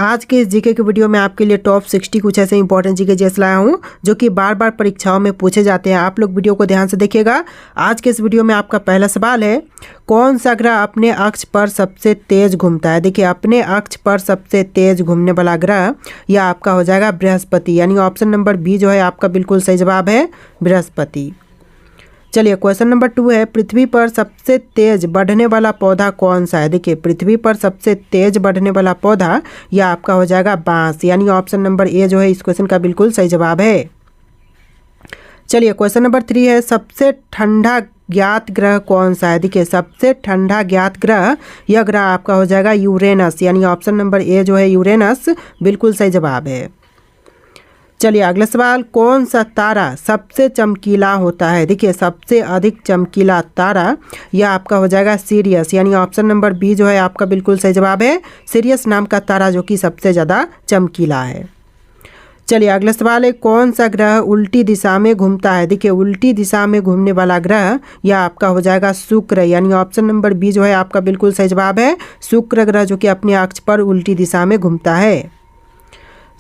आज के इस जीके की वीडियो में आपके लिए टॉप 60 कुछ ऐसे इंपॉर्टेंट जीके जेस लाया हूँ जो कि बार बार परीक्षाओं में पूछे जाते हैं। आप लोग वीडियो को ध्यान से देखिएगा। आज के इस वीडियो में आपका पहला सवाल है, कौन सा ग्रह अपने अक्ष पर सबसे तेज घूमता है। देखिए, अपने अक्ष पर सबसे तेज घूमने वाला ग्रह यह आपका हो जाएगा बृहस्पति, यानी ऑप्शन नंबर बी जो है आपका बिल्कुल सही जवाब है बृहस्पति। चलिए, क्वेश्चन नंबर 2 है, पृथ्वी पर सबसे तेज बढ़ने वाला पौधा कौन सा है। देखिए, पृथ्वी पर सबसे तेज बढ़ने वाला पौधा यह आपका हो जाएगा बांस, यानी ऑप्शन नंबर ए जो है इस क्वेश्चन का बिल्कुल सही जवाब है। चलिए, क्वेश्चन नंबर 3 है, सबसे ठंडा ज्ञात ग्रह कौन सा है। देखिए, सबसे ठंडा ज्ञात ग्रह यह ग्रह आपका हो जाएगा यूरेनस, यानी ऑप्शन नंबर ए जो है यूरेनस बिल्कुल सही जवाब है। चलिए, अगला सवाल, कौन सा तारा सबसे चमकीला होता है। देखिए, सबसे अधिक चमकीला तारा यह आपका हो जाएगा सीरियस, यानी ऑप्शन नंबर बी जो है आपका बिल्कुल सही जवाब है। सीरियस नाम का तारा जो कि सबसे ज़्यादा चमकीला है। चलिए, अगला सवाल है, कौन सा ग्रह उल्टी दिशा में घूमता है। देखिए, उल्टी दिशा में घूमने वाला ग्रह यह आपका हो जाएगा शुक्र, यानी ऑप्शन नंबर बी जो है आपका बिल्कुल सही जवाब है। शुक्र ग्रह जो कि अपने अक्ष पर उल्टी दिशा में घूमता है।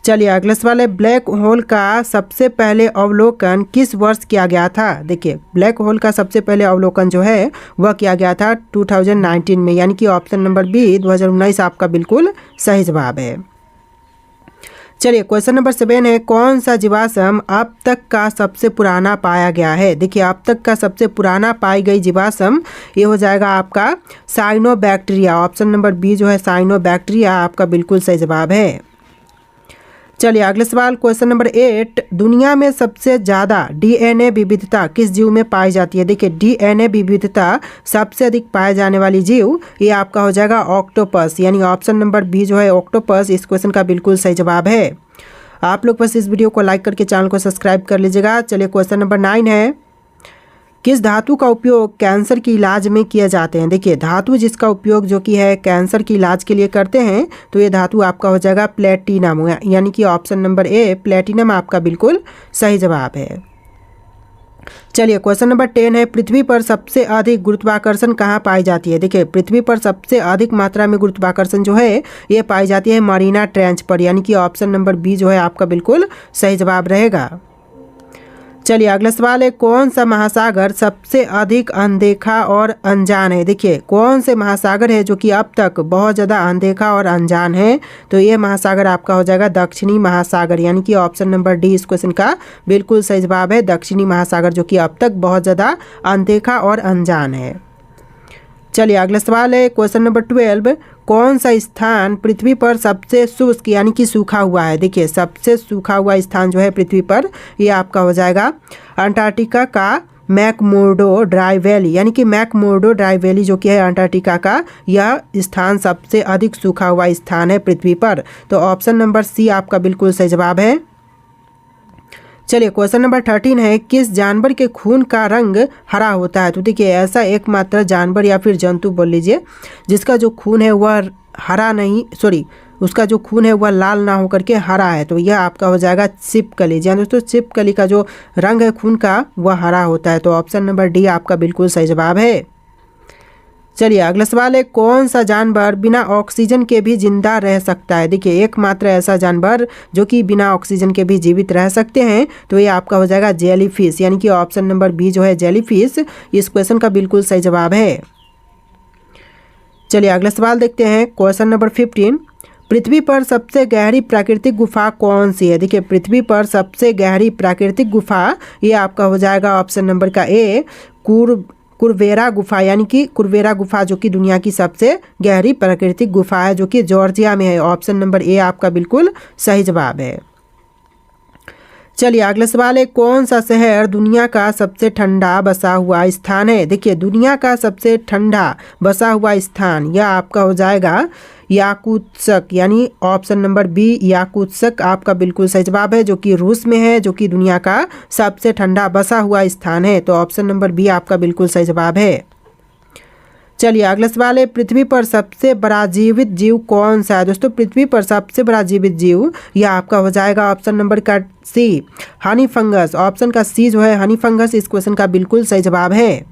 चलिए, अगला सवाल है, ब्लैक होल का सबसे पहले अवलोकन किस वर्ष किया गया था। देखिए, ब्लैक होल का सबसे पहले अवलोकन जो है वह किया गया था 2019 में, यानी कि ऑप्शन नंबर बी 2019 आपका बिल्कुल सही जवाब है। चलिए, क्वेश्चन नंबर 7 है, कौन सा जीवाश्म अब तक का सबसे पुराना पाया गया है। देखिए, अब तक का सबसे पुराना पाई गई जीवाश्म ये हो जाएगा आपका साइनोबैक्टीरिया, ऑप्शन नंबर बी जो है साइनोबैक्टीरिया आपका बिल्कुल सही जवाब है। चलिए, अगला सवाल, क्वेश्चन नंबर 8, दुनिया में सबसे ज़्यादा डीएनए विविधता किस जीव में पाई जाती है। देखिए, डीएनए विविधता सबसे अधिक पाए जाने वाली जीव ये आपका हो जाएगा ऑक्टोपस, यानी ऑप्शन नंबर बी जो है ऑक्टोपस इस क्वेश्चन का बिल्कुल सही जवाब है। आप लोग बस इस वीडियो को लाइक करके चैनल को सब्सक्राइब कर लीजिएगा। चलिए, क्वेश्चन नंबर 9 है, किस धातु का उपयोग कैंसर के इलाज में किए जाते हैं। देखिए, धातु जिसका उपयोग जो कि है कैंसर के इलाज के लिए करते हैं तो ये धातु आपका हो जाएगा प्लेटिनम, यानी कि ऑप्शन नंबर ए प्लेटिनम आपका बिल्कुल सही जवाब है। चलिए, क्वेश्चन नंबर 10 है, पृथ्वी पर सबसे अधिक गुरुत्वाकर्षण कहाँ पाई जाती है। देखिए, पृथ्वी पर सबसे अधिक मात्रा में गुरुत्वाकर्षण जो है ये पाई जाती है मरीना ट्रेंच पर, यानी कि ऑप्शन नंबर बी जो है आपका बिल्कुल सही जवाब रहेगा। चलिए, अगला सवाल है, कौन सा महासागर सबसे अधिक अनदेखा और अनजान है। देखिए, कौन से महासागर है जो कि अब तक बहुत ज़्यादा अनदेखा और अनजान है, तो ये महासागर आपका हो जाएगा दक्षिणी महासागर, यानी कि ऑप्शन नंबर डी इस क्वेश्चन का बिल्कुल सही जवाब है। दक्षिणी महासागर जो कि अब तक बहुत ज़्यादा अनदेखा और अनजान है। चलिए, अगला सवाल है, क्वेश्चन नंबर 12, कौन सा स्थान पृथ्वी पर सबसे शुष्क यानी कि सूखा हुआ है। देखिए, सबसे सूखा हुआ स्थान जो है पृथ्वी पर ये आपका हो जाएगा अंटार्कटिका का मैकमुर्डो ड्राई वैली, यानी कि मैकमुर्डो ड्राई वैली जो कि है अंटार्कटिका का यह स्थान सबसे अधिक सूखा हुआ स्थान है पृथ्वी पर, तो ऑप्शन नंबर सी आपका बिल्कुल सही जवाब है। चलिए, क्वेश्चन नंबर 13 है, किस जानवर के खून का रंग हरा होता है। तो देखिए, ऐसा एकमात्र जानवर या फिर जंतु बोल लीजिए जिसका जो खून है वह हरा नहीं, उसका जो खून है वह लाल ना होकर के हरा है, तो यह आपका हो जाएगा छिपकली। जी दोस्तों, छिपकली का जो रंग है खून का वह हरा होता है, तो ऑप्शन नंबर डी आपका बिल्कुल सही जवाब है। चलिए, अगला सवाल है, कौन सा जानवर बिना ऑक्सीजन के भी जिंदा रह सकता है। देखिए, एकमात्र ऐसा जानवर जो कि बिना ऑक्सीजन के भी जीवित रह सकते हैं तो ये आपका हो जाएगा जेलीफिश, यानी कि ऑप्शन नंबर बी जो है जेलीफिश इस क्वेश्चन का बिल्कुल सही जवाब है। चलिए, अगला सवाल देखते हैं, क्वेश्चन नंबर 15, पृथ्वी पर सबसे गहरी प्राकृतिक गुफा कौन सी है। देखिए, पृथ्वी पर सबसे गहरी प्राकृतिक गुफा ये आपका हो जाएगा ऑप्शन नंबर का ए कुरवेरा गुफा, यानी कि कुरवेरा गुफा जो कि दुनिया की सबसे गहरी प्राकृतिक गुफा है जो कि जॉर्जिया में है, ऑप्शन नंबर ए आपका बिल्कुल सही जवाब है। चलिए, अगला सवाल है, कौन सा शहर दुनिया का सबसे ठंडा बसा हुआ स्थान है। देखिए, दुनिया का सबसे ठंडा बसा हुआ स्थान यह आपका हो जाएगा याकुत्स्क, यानी ऑप्शन नंबर बी याकुत्स्क आपका बिल्कुल सही जवाब है, जो कि रूस में है, जो कि दुनिया का सबसे ठंडा बसा हुआ स्थान है, तो ऑप्शन नंबर बी आपका बिल्कुल सही जवाब है। चलिए, अगला सवाल है, पृथ्वी पर सबसे बड़ा जीवित जीव कौन सा है। दोस्तों, पृथ्वी पर सबसे बड़ा जीवित जीव यह आपका हो जाएगा ऑप्शन नंबर का सी हनी फंगस, ऑप्शन का सी जो है हनी फंगस इस क्वेश्चन का बिल्कुल सही जवाब है।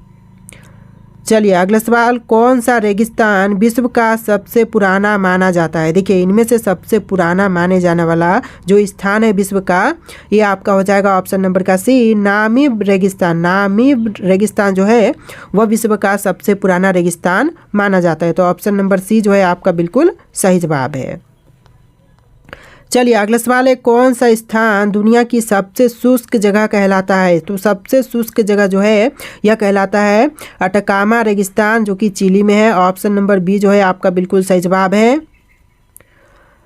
चलिए अगला सवाल, कौन सा रेगिस्तान विश्व का सबसे पुराना माना जाता है? देखिए इनमें से सबसे पुराना माने जाने वाला जो स्थान है विश्व का, ये आपका हो जाएगा ऑप्शन नंबर का सी, नामीब रेगिस्तान। नामीब रेगिस्तान जो है वह विश्व का सबसे पुराना रेगिस्तान माना जाता है। तो ऑप्शन नंबर सी जो है आपका बिल्कुल सही जवाब है। चलिए अगला सवाल है, कौन सा स्थान दुनिया की सबसे शुष्क जगह कहलाता है? तो सबसे शुष्क जगह जो है यह कहलाता है अटकामा रेगिस्तान, जो कि चिली में है। ऑप्शन नंबर बी जो है आपका बिल्कुल सही जवाब है।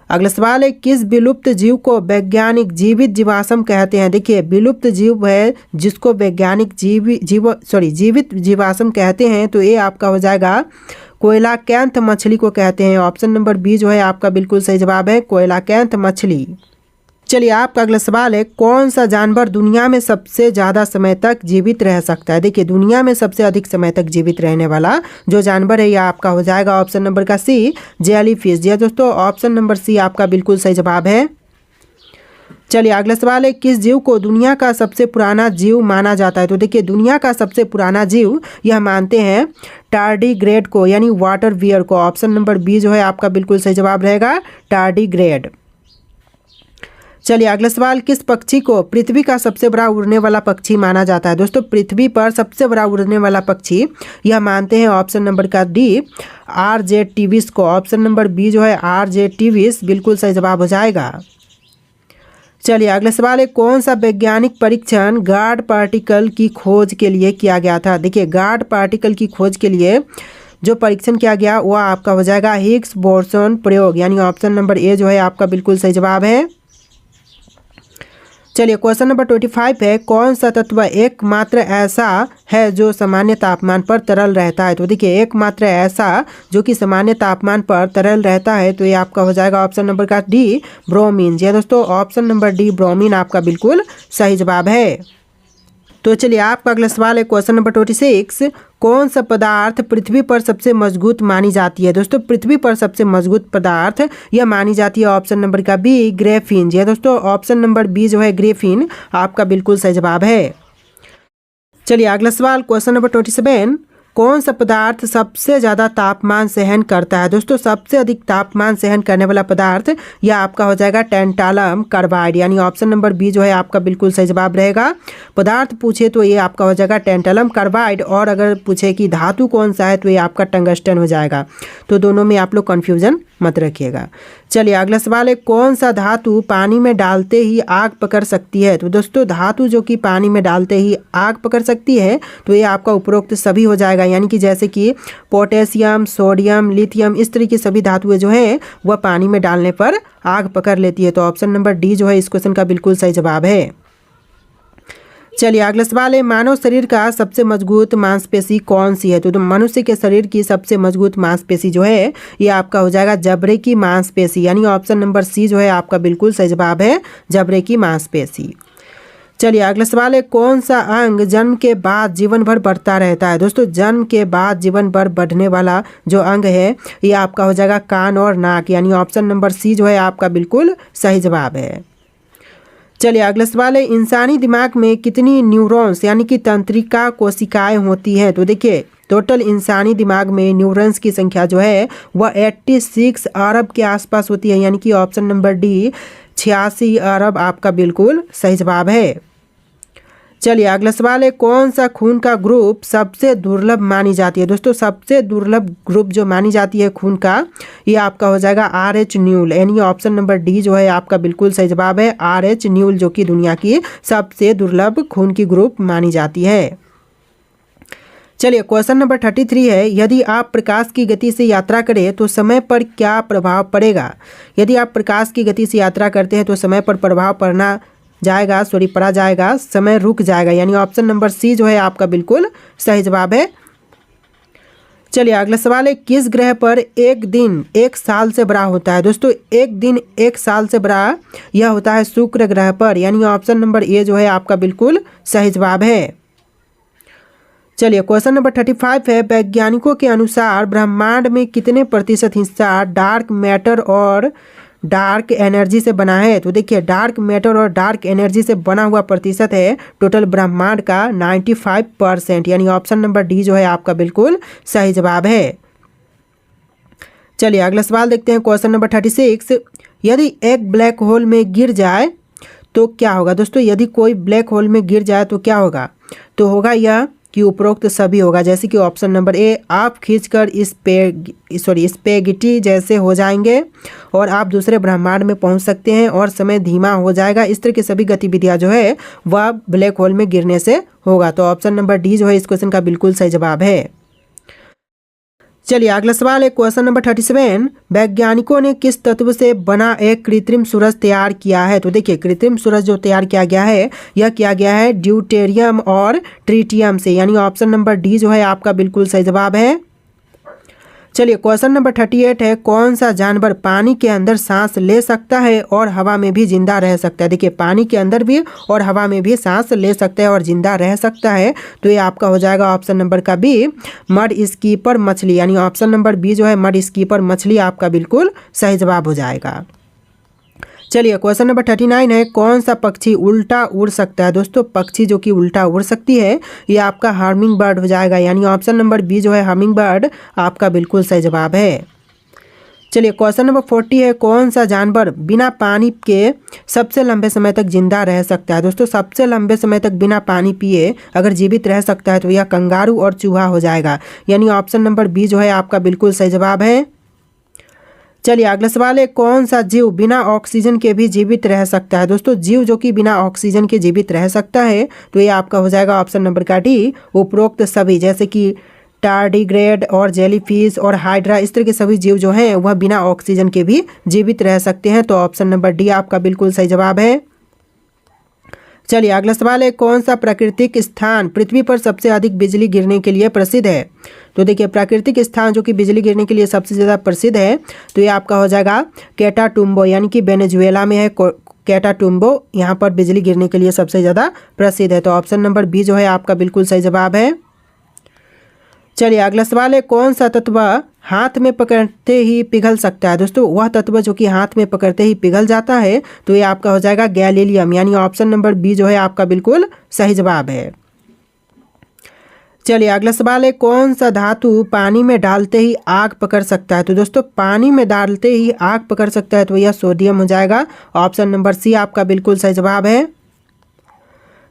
अगला सवाल है, किस विलुप्त जीव को वैज्ञानिक जीवित जीवाश्म कहते हैं? देखिए विलुप्त जीव है जिसको वैज्ञानिक जीवित जीवाश्म कहते हैं, तो ये आपका हो जाएगा कोयलाकैंथ मछली को कहते हैं। ऑप्शन नंबर बी जो है आपका बिल्कुल सही जवाब है, कोयलाकैंथ मछली। चलिए आपका अगला सवाल है, कौन सा जानवर दुनिया में सबसे ज़्यादा समय तक जीवित रह सकता है? देखिए दुनिया में सबसे अधिक समय तक जीवित रहने वाला जो जानवर है यह आपका हो जाएगा ऑप्शन नंबर का सी, जेलीफिश। जी दोस्तों, ऑप्शन नंबर सी आपका बिल्कुल सही जवाब है। चलिए अगला सवाल है, किस जीव को दुनिया का सबसे पुराना जीव माना जाता है? तो देखिए दुनिया का सबसे पुराना जीव यह मानते हैं टार्डीग्रेड को, यानी वाटर बियर को। ऑप्शन नंबर बी जो है आपका बिल्कुल सही जवाब रहेगा, टार्डीग्रेड। चलिए अगला सवाल, किस पक्षी को पृथ्वी का सबसे बड़ा उड़ने वाला पक्षी माना जाता है? दोस्तों पृथ्वी पर सबसे बड़ा उड़ने वाला पक्षी यह मानते हैं ऑप्शन नंबर का डी, आरजेटिविस को। ऑप्शन नंबर बी जो है आरजेटिविस बिल्कुल सही जवाब हो जाएगा। चलिए अगला सवाल है, कौन सा वैज्ञानिक परीक्षण गार्ड पार्टिकल की खोज के लिए किया गया था? देखिए गार्ड पार्टिकल की खोज के लिए जो परीक्षण किया गया वह आपका हो जाएगा हिग्स बोसोन प्रयोग, यानी ऑप्शन नंबर ए जो है आपका बिल्कुल सही जवाब है। चलिए क्वेश्चन नंबर 25 है, कौन सा तत्व एकमात्र ऐसा है जो सामान्य तापमान पर तरल रहता है? तो देखिए एकमात्र ऐसा जो कि सामान्य तापमान पर तरल रहता है, तो ये आपका हो जाएगा ऑप्शन नंबर का डी, ब्रोमीन। जी दोस्तों, ऑप्शन नंबर डी ब्रोमीन आपका बिल्कुल सही जवाब है। तो चलिए आपका अगला सवाल है क्वेश्चन नंबर 26, कौन सा पदार्थ पृथ्वी पर सबसे मजबूत मानी जाती है? दोस्तों पृथ्वी पर सबसे मजबूत पदार्थ यह मानी जाती है ऑप्शन नंबर का बी, ग्रेफीन। जी दोस्तों, ऑप्शन नंबर बी जो है ग्रेफीन आपका बिल्कुल सही जवाब है। चलिए अगला सवाल क्वेश्चन नंबर 27, कौन सा पदार्थ सबसे ज़्यादा तापमान सहन करता है? दोस्तों सबसे अधिक तापमान सहन करने वाला पदार्थ यह आपका हो जाएगा टेंटालम कार्बाइड, यानी ऑप्शन नंबर बी जो है आपका बिल्कुल सही जवाब रहेगा। पदार्थ पूछे तो ये आपका हो जाएगा टेंटालम कार्बाइड, और अगर पूछे कि धातु कौन सा है तो ये आपका टंगस्टन हो जाएगा। तो दोनों में आप लोग कन्फ्यूजन मत रखिएगा। चलिए अगला सवाल है, कौन सा धातु पानी में डालते ही आग पकड़ सकती है? तो दोस्तों धातु जो कि पानी में डालते ही आग पकड़ सकती है तो ये आपका उपरोक्त सभी हो जाएगा, यानी कि जैसे कि पोटेशियम, सोडियम, लिथियम, इस तरह की सभी धातुएं जो है वह पानी में डालने पर आग पकड़ लेती है। तो ऑप्शन नंबर डी जो है इस क्वेश्चन का बिल्कुल सही जवाब है। चलिए अगला सवाल है, मानव शरीर का सबसे मजबूत मांसपेशी कौन सी है? तो मनुष्य के शरीर की सबसे मजबूत मांसपेशी जो है ये आपका हो जाएगा जबड़े की मांसपेशी, यानी ऑप्शन नंबर सी जो है आपका बिल्कुल सही जवाब है, जबड़े की मांसपेशी। चलिए अगला सवाल है, कौन सा अंग जन्म के बाद जीवन भर बढ़ता रहता है? दोस्तों जन्म के बाद जीवन भर बढ़ने वाला जो अंग है ये आपका हो जाएगा कान और नाक, यानी ऑप्शन नंबर सी जो है आपका बिल्कुल सही जवाब है। चलिए अगला सवाल है, इंसानी दिमाग में कितनी न्यूरॉन्स यानी कि तंत्रिका कोशिकाएं होती हैं? तो देखिए टोटल इंसानी दिमाग में न्यूरॉन्स की संख्या जो है वह 86 अरब के आसपास होती है, यानी कि ऑप्शन नंबर डी 86 अरब आपका बिल्कुल सही जवाब है। चलिए अगला सवाल है, कौन सा खून का ग्रुप सबसे दुर्लभ मानी जाती है? दोस्तों सबसे दुर्लभ ग्रुप जो मानी जाती है खून का ये आपका हो जाएगा RH न्यूल, यानी ऑप्शन नंबर डी जो है आपका बिल्कुल सही जवाब है, RH न्यूल, जो कि दुनिया की सबसे दुर्लभ खून की ग्रुप मानी जाती है। चलिए क्वेश्चन नंबर 33 है, यदि आप प्रकाश की गति से यात्रा करें तो समय पर क्या प्रभाव पड़ेगा? यदि आप प्रकाश की गति से यात्रा करते हैं तो समय पर प्रभाव पड़ा जाएगा, समय रुक जाएगा, यानी ऑप्शन नंबर सी जो है आपका बिल्कुल सही जवाब है। चलिए अगला सवाल है, किस ग्रह पर एक दिन एक साल से बड़ा होता है? दोस्तों एक दिन एक साल से बड़ा यह होता है शुक्र ग्रह पर, यानी ऑप्शन नंबर ए जो है आपका बिल्कुल सही जवाब है। चलिए क्वेश्चन नंबर 35 है, वैज्ञानिकों के अनुसार ब्रह्मांड में कितने प्रतिशत हिस्सा डार्क मैटर और डार्क एनर्जी से बना है? तो देखिए डार्क मैटर और डार्क एनर्जी से बना हुआ प्रतिशत है टोटल ब्रह्मांड का 95%, यानी ऑप्शन नंबर डी जो है आपका बिल्कुल सही जवाब है। चलिए अगला सवाल देखते हैं, क्वेश्चन नंबर 36। यदि एक ब्लैक होल में गिर जाए तो क्या होगा? दोस्तों यदि कोई ब्लैक होल में गिर जाए तो क्या होगा? तो होगा यह कि उपरोक्त सभी होगा, जैसे कि ऑप्शन नंबर ए, आप खींचकर स्पेगेटी जैसे हो जाएंगे और आप दूसरे ब्रह्मांड में पहुंच सकते हैं और समय धीमा हो जाएगा। इस तरह की सभी गतिविधियां जो है वह ब्लैक होल में गिरने से होगा। तो ऑप्शन नंबर डी जो है इस क्वेश्चन का बिल्कुल सही जवाब है। चलिए अगला सवाल है, क्वेश्चन नंबर 37। वैज्ञानिकों ने किस तत्व से बना एक कृत्रिम सूरज तैयार किया है? तो देखिए कृत्रिम सूरज जो तैयार किया गया है यह किया गया है ड्यूटेरियम और ट्रिटियम से, यानी ऑप्शन नंबर डी जो है आपका बिल्कुल सही जवाब है। चलिए क्वेश्चन नंबर 38 है, कौन सा जानवर पानी के अंदर सांस ले सकता है और हवा में भी जिंदा रह सकता है? देखिए पानी के अंदर भी और हवा में भी सांस ले सकता है और जिंदा रह सकता है। तो ये आपका हो जाएगा ऑप्शन नंबर का बी, मड स्कीपर मछली, यानी ऑप्शन नंबर बी जो है मड स्कीपर मछली आपका बिल्कुल सही जवाब हो जाएगा। चलिए क्वेश्चन नंबर 39 है, कौन सा पक्षी उल्टा उड़ सकता है? दोस्तों पक्षी जो कि उल्टा उड़ सकती है ये आपका हमिंग बर्ड हो जाएगा, यानी ऑप्शन नंबर बी जो है हमिंग बर्ड आपका बिल्कुल सही जवाब है। चलिए क्वेश्चन नंबर 40 है, कौन सा जानवर बिना पानी के सबसे लंबे समय तक जिंदा रह सकता है? दोस्तों सबसे लंबे समय तक बिना पानी पिए अगर जीवित रह सकता है तो यह कंगारू और चूहा हो जाएगा, यानी ऑप्शन नंबर बी जो है आपका बिल्कुल सही जवाब है। चलिए अगला सवाल है, कौन सा जीव बिना ऑक्सीजन के भी जीवित रह सकता है? दोस्तों जीव जो कि बिना ऑक्सीजन के जीवित रह सकता है तो ये आपका हो जाएगा ऑप्शन नंबर का डी, उपरोक्त सभी, जैसे कि टार्डिग्रेड और जेलीफिश और हाइड्रा, इस तरह के सभी जीव जो हैं वह बिना ऑक्सीजन के भी जीवित रह सकते हैं। तो ऑप्शन नंबर डी आपका बिल्कुल सही जवाब है। चलिए अगला सवाल है, कौन सा प्राकृतिक स्थान पृथ्वी पर सबसे अधिक बिजली गिरने के लिए प्रसिद्ध है? तो देखिए प्राकृतिक स्थान जो कि बिजली गिरने के लिए सबसे ज़्यादा प्रसिद्ध है तो ये आपका हो जाएगा कैटाटुम्बो, यानी कि वेनेजुएला में है कैटाटुम्बो, यहाँ पर बिजली गिरने के लिए सबसे ज़्यादा प्रसिद्ध है। तो ऑप्शन नंबर बी जो है आपका बिल्कुल सही जवाब है। चलिए अगला सवाल है, कौन सा तत्व हाथ में पकड़ते ही पिघल सकता है? दोस्तों वह तत्व जो कि हाथ में पकड़ते ही पिघल जाता है तो ये आपका हो जाएगा गैलीलियम, यानी ऑप्शन नंबर बी जो है आपका बिल्कुल सही जवाब है। चलिए अगला सवाल है, कौन सा धातु पानी में डालते ही आग पकड़ सकता है? तो दोस्तों पानी में डालते ही आग पकड़ सकता है तो यह सोडियम हो जाएगा, ऑप्शन नंबर सी आपका बिल्कुल सही जवाब है।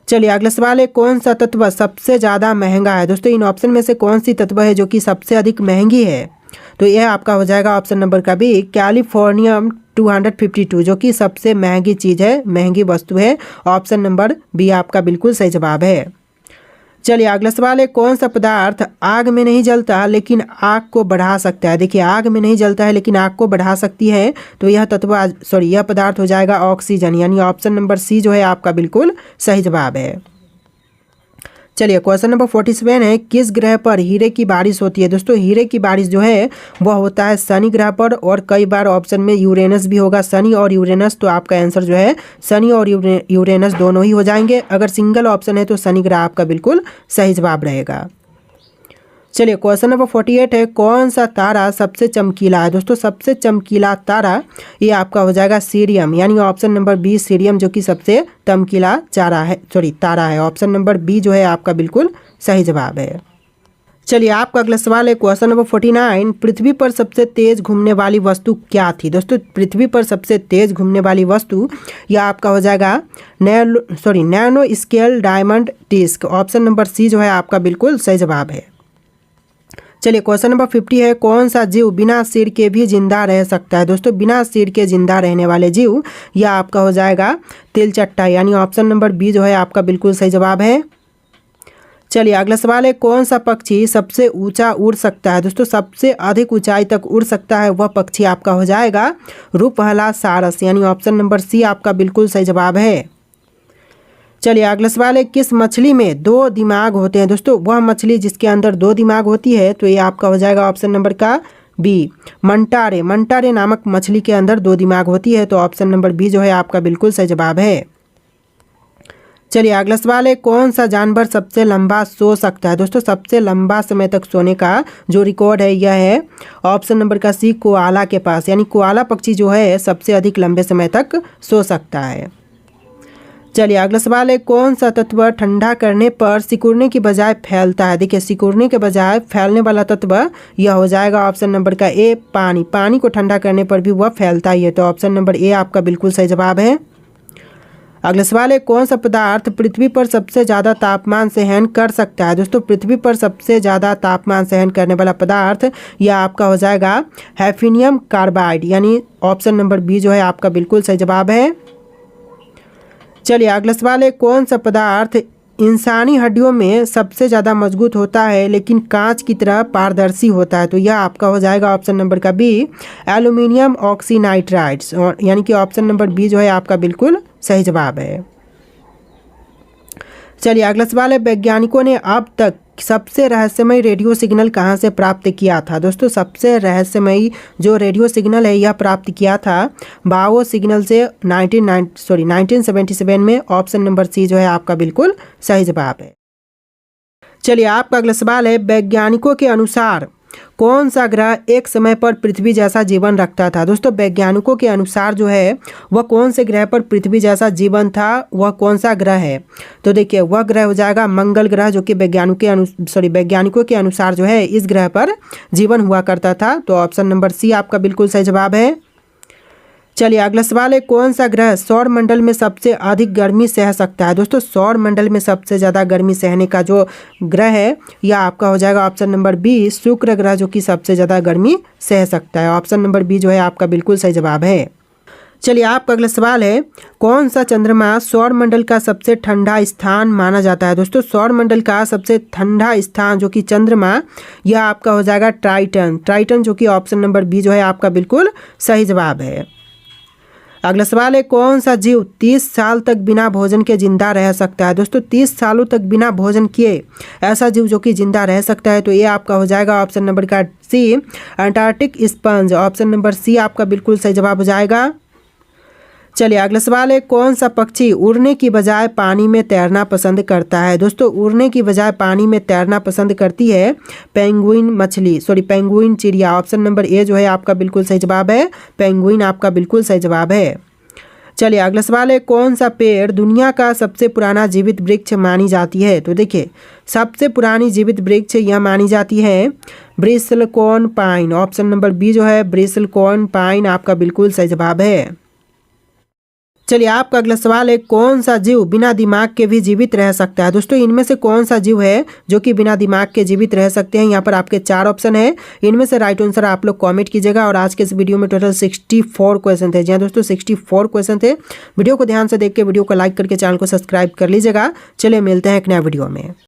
चलिए अगला सवाल है, कौन सा तत्व सबसे ज़्यादा महंगा है? दोस्तों इन ऑप्शन में से कौन सी तत्व है जो कि सबसे अधिक महंगी है? तो यह आपका हो जाएगा ऑप्शन नंबर का बी, कैलिफोर्नियम 252, जो कि सबसे महंगी चीज़ है, महंगी वस्तु है। ऑप्शन नंबर बी आपका बिल्कुल सही जवाब है। चलिए अगला सवाल है, कौन सा पदार्थ आग में नहीं जलता लेकिन आग को बढ़ा सकता है? देखिए आग में नहीं जलता है लेकिन आग को बढ़ा सकती है तो यह पदार्थ हो जाएगा ऑक्सीजन, यानी ऑप्शन नंबर सी जो है आपका बिल्कुल सही जवाब है। चलिए क्वेश्चन नंबर 47 है, किस ग्रह पर हीरे की बारिश होती है? दोस्तों हीरे की बारिश जो है वह होता है शनि ग्रह पर, और कई बार ऑप्शन में यूरेनस भी होगा, शनि और यूरेनस। तो आपका आंसर जो है शनि और यूरेनस दोनों ही हो जाएंगे। अगर सिंगल ऑप्शन है तो शनि ग्रह आपका बिल्कुल सही जवाब रहेगा। चलिए क्वेश्चन नंबर 48 है, कौन सा तारा सबसे चमकीला है? दोस्तों सबसे चमकीला तारा ये आपका हो जाएगा सीरियम, यानी ऑप्शन नंबर बी सीरियम जो कि सबसे चमकीला तारा है। ऑप्शन नंबर बी जो है आपका बिल्कुल सही जवाब है। चलिए आपका अगला सवाल है, क्वेश्चन नंबर 49, पृथ्वी पर सबसे तेज घूमने वाली वस्तु क्या थी? दोस्तों पृथ्वी पर सबसे तेज घूमने वाली वस्तु यह आपका हो जाएगा nano scale diamond disc. Option number C जो है आपका बिल्कुल सही जवाब है। चलिए क्वेश्चन नंबर 50 है, कौन सा जीव बिना सिर के भी जिंदा रह सकता है? दोस्तों बिना सिर के जिंदा रहने वाले जीव यह आपका हो जाएगा तिलचट्टा, यानी ऑप्शन नंबर बी जो है आपका बिल्कुल सही जवाब है। चलिए अगला सवाल है, कौन सा पक्षी सबसे ऊंचा उड़ सकता है? दोस्तों सबसे अधिक ऊंचाई तक उड़ सकता है वह पक्षी आपका हो जाएगा रूपहला सारस, यानी ऑप्शन नंबर सी आपका बिल्कुल सही जवाब है। चलिए अगला सवाल है, किस मछली में 2 दिमाग होते हैं? दोस्तों वह मछली जिसके अंदर 2 दिमाग होती है तो ये आपका हो जाएगा ऑप्शन नंबर का बी, मंटारे नामक मछली के अंदर 2 दिमाग होती है। तो ऑप्शन नंबर बी जो है आपका बिल्कुल सही जवाब है। चलिए अगला सवाल है, कौन सा जानवर सबसे लंबा सो सकता है। दोस्तों सबसे लंबा समय तक सोने का जो रिकॉर्ड है यह है ऑप्शन नंबर का सी, कोआला के पास। यानी कोआला पक्षी जो है सबसे अधिक लंबे समय तक सो सकता है। चलिए अगला सवाल है, कौन सा तत्व ठंडा करने पर सिकुड़ने की बजाय फैलता है। देखिए सिकुड़ने के बजाय फैलने वाला तत्व यह हो जाएगा ऑप्शन नंबर का ए, पानी। पानी को ठंडा करने पर भी वह फैलता ही है, तो ऑप्शन नंबर ए आपका बिल्कुल सही जवाब है। अगला सवाल है, कौन सा पदार्थ पृथ्वी पर सबसे ज़्यादा तापमान सहन कर सकता है। दोस्तों पृथ्वी पर सबसे ज़्यादा तापमान सहन करने वाला पदार्थ यह आपका हो जाएगा हैफिनियम कार्बाइड। यानी ऑप्शन नंबर बी जो है आपका बिल्कुल सही जवाब है। चलिए अगला सवाल है, कौन सा पदार्थ इंसानी हड्डियों में सबसे ज़्यादा मजबूत होता है लेकिन कांच की तरह पारदर्शी होता है। तो यह आपका हो जाएगा ऑप्शन नंबर का बी, एल्यूमिनियम ऑक्सीनाइट्राइड्स। यानी कि ऑप्शन नंबर बी जो है आपका बिल्कुल सही जवाब है। चलिए अगला सवाल है, वैज्ञानिकों ने अब तक सबसे रहस्यमयी रेडियो सिग्नल कहाँ से प्राप्त किया था। दोस्तों सबसे रहस्यमयी जो रेडियो सिग्नल है यह प्राप्त किया था बाओ सिग्नल से 1977 में। ऑप्शन नंबर सी जो है आपका बिल्कुल सही जवाब है। चलिए आपका अगला सवाल है, वैज्ञानिकों के अनुसार कौन सा ग्रह एक समय पर पृथ्वी जैसा जीवन रखता था। दोस्तों वैज्ञानिकों के अनुसार जो है वह कौन से ग्रह पर पृथ्वी जैसा जीवन था, वह कौन सा ग्रह है। तो देखिए वह ग्रह हो जाएगा मंगल ग्रह, जो कि वैज्ञानिकों के अनुसार जो है इस ग्रह पर जीवन हुआ करता था। तो ऑप्शन नंबर सी आपका बिल्कुल सही जवाब है। चलिए अगला सवाल है, कौन सा ग्रह सौर मंडल में सबसे अधिक गर्मी सह सकता है। दोस्तों सौर मंडल में सबसे ज़्यादा गर्मी सहने का जो ग्रह है यह आपका हो जाएगा ऑप्शन नंबर बी, शुक्र ग्रह, जो कि सबसे ज़्यादा गर्मी सह सकता है। ऑप्शन नंबर बी जो है आपका बिल्कुल सही जवाब है। चलिए आपका अगला सवाल है, कौन सा चंद्रमा सौर मंडल का सबसे ठंडा स्थान माना जाता है। दोस्तों सौर मंडल का सबसे ठंडा स्थान जो कि चंद्रमा, यह आपका हो जाएगा टाइटन, जो कि ऑप्शन नंबर बी जो है आपका बिल्कुल सही जवाब है। अगला सवाल है, कौन सा जीव 30 साल तक बिना भोजन के जिंदा रह सकता है। दोस्तों 30 सालों तक बिना भोजन किए ऐसा जीव जो कि जिंदा रह सकता है, तो ये आपका हो जाएगा ऑप्शन नंबर का C, Antarctic sponge. Option number C आपका बिल्कुल सही जवाब हो जाएगा। चलिए अगला सवाल है, कौन सा पक्षी उड़ने की बजाय पानी में तैरना पसंद करता है। दोस्तों उड़ने की बजाय पानी में तैरना पसंद करती है पेंगुइन चिड़िया। ऑप्शन नंबर ए जो है आपका बिल्कुल सही जवाब है, पेंगुइन आपका बिल्कुल सही जवाब है। चलिए अगला सवाल है, कौन सा पेड़ दुनिया का सबसे पुराना जीवित वृक्ष मानी जाती है। तो देखिए सबसे पुरानी जीवित वृक्ष यह मानी जाती है ब्रिसलकॉन पाइन। ऑप्शन नंबर बी जो है ब्रिसलकॉन पाइन आपका बिल्कुल सही जवाब है। चलिए आपका अगला सवाल है, कौन सा जीव बिना दिमाग के भी जीवित रह सकता है। दोस्तों इनमें से कौन सा जीव है जो कि बिना दिमाग के जीवित रह सकते हैं। यहाँ पर आपके 4 ऑप्शन है, इनमें से राइट आंसर आप लोग कमेंट कीजिएगा। और आज के इस वीडियो में टोटल 64 क्वेश्चन थे। जी हाँ दोस्तों 64 क्वेश्चन थे। वीडियो को ध्यान से देख के वीडियो को लाइक करके चैनल को सब्सक्राइब कर लीजिएगा। चलिए मिलते हैं एक नया वीडियो में।